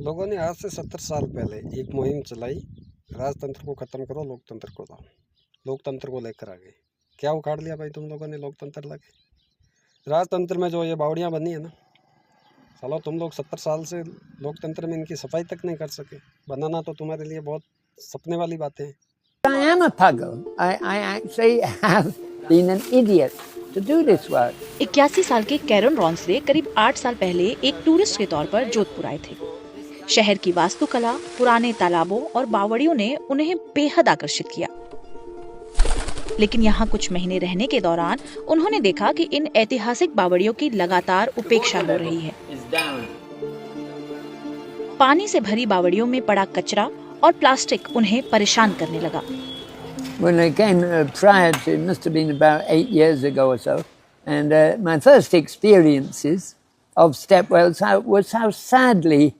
लोगों ने आज से 70 साल पहले एक मुहिम चलाई। राजतंत्र को खत्म करो, लोकतंत्र को लाओ। लोकतंत्र को लेकर आ गए। क्या उखाड़ लिया भाई तुम लोगों ने लोकतंत्र लाके? राजतंत्र में जो ये बावड़ियां बनी है ना, सालो तुम लोग 70 साल से लोकतंत्र में इनकी सफाई तक नहीं कर सके। बनाना तो तुम्हारे लिए बहुत सपने वाली बातें हैं। I am a puggle. I actually have been an idiot to do this work. 81 साल के कैरन रॉन्सले करीब 8 साल पहले एक टूरिस्ट के तौर पर जोधपुर आए थे। शहर की वास्तुकला, पुराने तालाबों और बावड़ियों ने उन्हें बेहद आकर्षित किया। लेकिन यहाँ कुछ महीने रहने के दौरान उन्होंने देखा कि इन ऐतिहासिक बावड़ियों की लगातार उपेक्षा हो रही है। पानी से भरी बावड़ियों में पड़ा कचरा और प्लास्टिक उन्हें परेशान करने लगा। When I came prior to, it must have been about 8 years ago or so, and my first experiences of stepwells was how sadly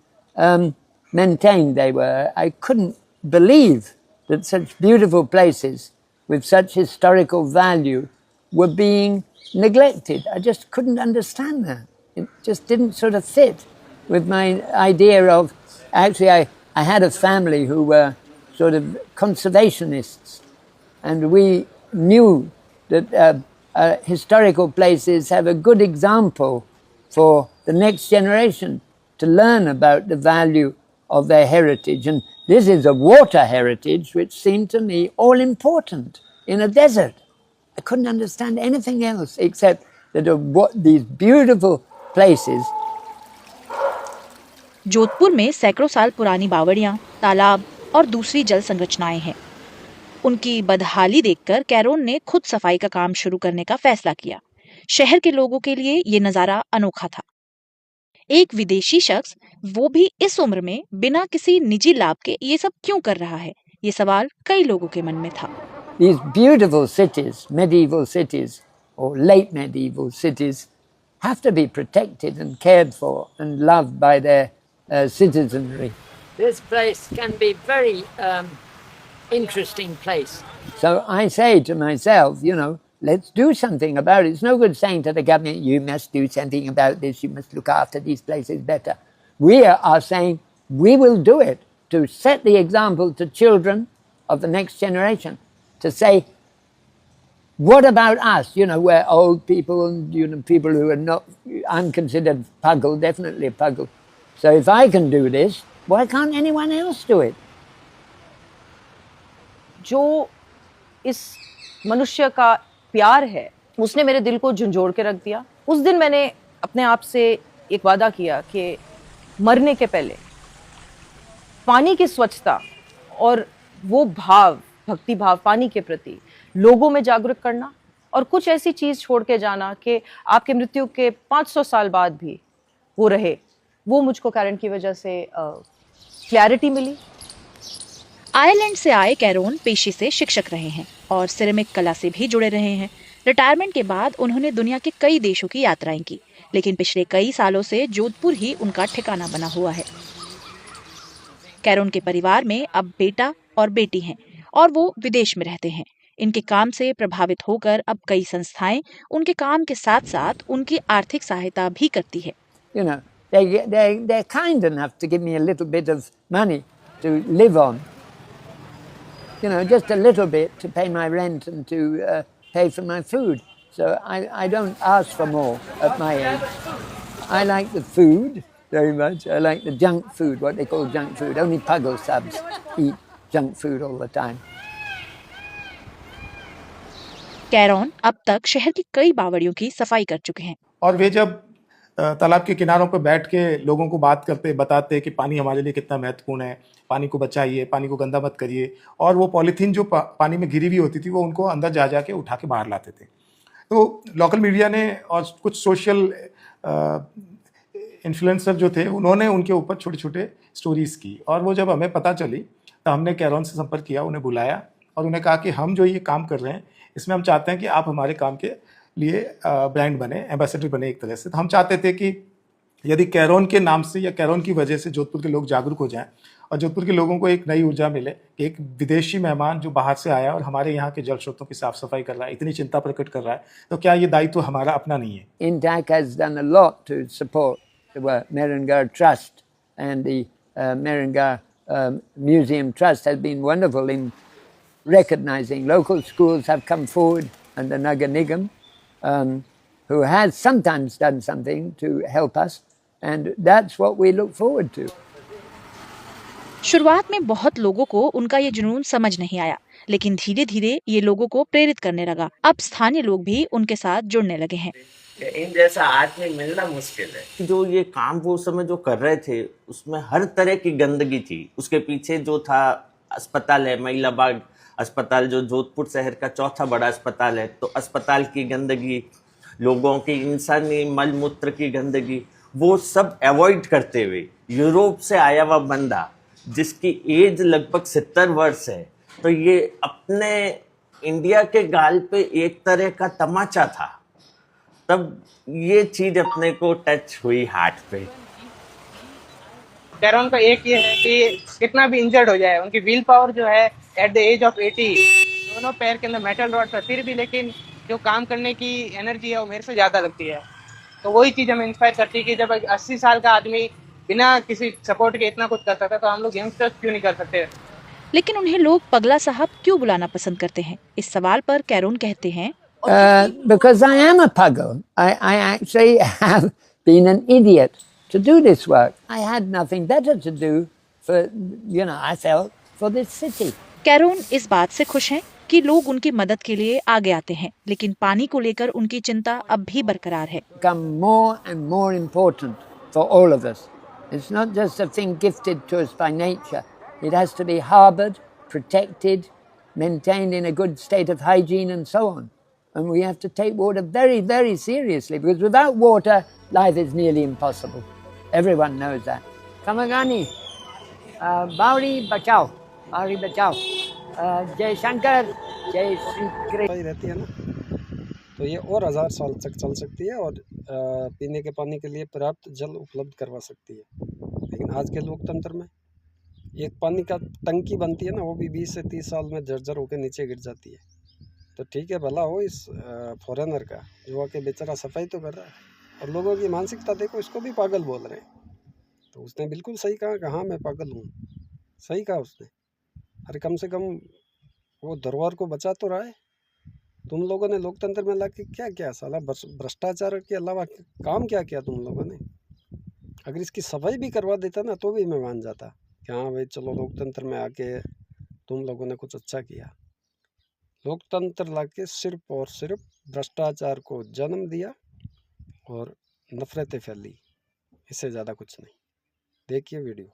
maintained they were. I couldn't believe that such beautiful places with such historical value were being neglected. I just couldn't understand that. It just didn't sort of fit with my idea of, actually I had a family who were sort of conservationists, and we knew that historical places have a good example for the next generation to learn about the value of their heritage. And this is a water heritage which seemed to me all important in a desert. I couldn't understand anything else except that these beautiful places. Jodhpur में सैकड़ों साल पुरानी बावड़ियां, तालाब और दूसरी जल संरचनाएं हैं। उनकी बदहाली देखकर कैरोन ने खुद सफाई का काम शुरू करने का फैसला किया। शहर के लोगों के लिए ये नजारा अनोखा था। एक विदेशी शख्स, वो भी इस उम्र में, बिना किसी निजी लाभ के ये सब क्यों कर रहा है? ये सवाल कई लोगों के मन में था। These beautiful cities, medieval cities or late medieval cities, have to be protected and cared for and loved by their citizenry. This place can be very interesting place. So I say to myself, let's do something about it. It's no good saying to the government, you must do something about this, you must look after these places better. We are saying we will do it to set the example to children of the next generation, to say, what about us? We're old people and, people who are not, I'm considered puggle, definitely a puggle. So if I can do this, why can't anyone else do it? जो इस मनुष्य का प्यार है, उसने मेरे दिल को झंझोड़ के रख दिया। उस दिन मैंने अपने आप से एक वादा किया कि मरने के पहले पानी की स्वच्छता और वो भाव, भक्ति भाव पानी के प्रति लोगों में जागरूक करना, और कुछ ऐसी चीज छोड़ के जाना कि आपके मृत्यु के 500 साल बाद भी वो रहे। वो मुझको कैरन की वजह से क्लैरिटी मिली। आयरलैंड से आए कैरोन पेशे से शिक्षक रहे हैं और सिरेमिक कला से भी जुड़े रहे हैं। रिटायरमेंट के बाद उन्होंने दुनिया के कई देशों की यात्राएं की, लेकिन पिछले कई सालों से जोधपुर ही उनका ठिकाना बना हुआ है। कैरोन के परिवार में अब बेटा और बेटी हैं और वो विदेश में रहते हैं। इनके काम से प्रभावित होकर अब कई संस्थाएं उनके काम के साथ साथ उनकी आर्थिक सहायता भी करती है। They're kind enough to give me a little bit of money to live on. Just a little bit to pay my rent and to pay for my food. So I don't ask for more at my age. I like the food very much. I like the junk food, what they call junk food. Only puggle subs eat junk food all the time. कैरोन अब तक शहर की कई बावड़ियों की सफाई कर चुके हैं। और वे जब तालाब के किनारों पर बैठ के लोगों को बात करते, बताते कि पानी हमारे लिए कितना महत्वपूर्ण है, पानी को बचाइए, पानी को गंदा मत करिए, और वो पॉलीथीन जो पानी में गिरी हुई होती थी वो उनको अंदर जा के उठा के बाहर लाते थे। तो लोकल मीडिया ने और कुछ सोशल इन्फ्लुएंसर जो थे, उन्होंने उनके ऊपर छोटे छोटे स्टोरीज की, और वो जब हमें पता चली तो हमने कैरोन से संपर्क किया, उन्हें बुलाया और उन्हें कहा कि हम जो ये काम कर रहे हैं इसमें हम चाहते हैं कि आप हमारे काम के लिए ब्रांड बने, एम्बेसडर बने एक तरह से। तो हम चाहते थे कि यदि कैरोन के नाम से या कैरोन की वजह से जोधपुर के लोग जागरूक हो जाएं और जोधपुर के लोगों को एक नई ऊर्जा मिले कि एक विदेशी मेहमान जो बाहर से आया और हमारे यहाँ के जल स्रोतों की साफ सफाई कर रहा है, इतनी चिंता प्रकट कर रहा है, तो क्या ये दायित्व हमारा अपना नहीं है? INTAC has done a lot to support the Mehrangarh Trust and the Meringar Museum Trust has been wonderful in recognizing local schools have come forward and the Nagar Nigam, who has sometimes done something to help us, and that's what we look forward to. शुरुआत में बहुत लोगों को उनका ये जुनून समझ नहीं आया, लेकिन धीरे धीरे ये लोगों को प्रेरित करने लगा। अब स्थानीय लोग भी उनके साथ जुड़ने लगे हैं। इन जैसा आदमी मिलना मुश्किल है। जो ये काम वो समय जो कर रहे थे उसमें हर तरह की गंदगी थी। उसके पीछे जो था अस्पताल है, महिला बाग अस्पताल, जो जोधपुर शहर का चौथा बड़ा अस्पताल है, तो अस्पताल की गंदगी, लोगों की इंसानी मल मूत्र की गंदगी, वो सब अवॉइड करते हुए यूरोप से आया हुआ बंदा जिसकी एज लगभग 70 वर्ष है, तो ये अपने इंडिया के गाल पे एक तरह का तमाचा था। तब ये चीज अपने को टच हुई हार्ट पे। कैरन का एक ये है कि कितना भी इंजर्ड हो जाए, उनकी व्हील पावर जो है एट द एज ऑफ 80, दोनों पैर के अंदर मेटल रॉड था, फिर भी लेकिन जो काम करने की एनर्जी है वो मेरे से ज़्यादा लगती है। तो वही चीज़ हमें इंस्पायर करती है कि जब 80 साल का आदमी बिना किसी सपोर्ट के इतना कुछ कर सकता है, तो हम लोग यंगस्टर्स क्यों नहीं कर सकते। लेकिन उन्हें लोग पगला साहब क्यों बुलाना पसंद करते हैं? इस सवाल पर कैरोन कहते हैं, Because I am a puggle. I actually have been an idiot to do this work. I had nothing better to do for, I felt, for this city. कैरोन इस बात से खुश हैं कि लोग उनकी मदद के लिए आगे आते हैं, लेकिन पानी को लेकर उनकी चिंता अब भी बरकरार है। Become more and more important for all of us. It's not just a thing gifted to us by nature. It has to be harbored, protected, maintained in a good state of hygiene and so on. And we have to take water very, very seriously, because without water, life is nearly impossible. Everyone knows that. Kamagani, Bauri Bachao, Bauri Bachao, Jai Shankar, Jai Sri Krishna. रहती है ना, तो ये और 1000 साल तक चल सकती है और पीने के पानी के लिए पर्याप्त जल उपलब्ध करवा सकती है। लेकिन आज के लोकतंत्र में एक पानी का टंकी बनती है ना, वो भी 20 से 30 साल में जर्जर होकर नीचे गिर जाती है। तो ठीक है, भला हो इस फॉरेनर का जो आके बेचारा सफाई तो कर रहा है, और लोगों की मानसिकता देखो, इसको भी पागल बोल रहे हैं। तो उसने बिल्कुल सही कहा कि हाँ मैं पागल हूँ, सही कहा उसने। अरे कम से कम वो धरोहर को बचा तो रहा है। तुम लोगों ने लोकतंत्र में लाके क्या किया साला? भ्रष्टाचार के अलावा काम क्या किया तुम लोगों ने? अगर इसकी सफाई भी करवा देता ना तो भी मैं मान जाता कि हाँ भाई चलो लोकतंत्र में आके तुम लोगों ने कुछ अच्छा किया। लोकतंत्र लाके सिर्फ और सिर्फ भ्रष्टाचार को जन्म दिया और नफरतें फैली, इससे ज़्यादा कुछ नहीं। देखिए वीडियो।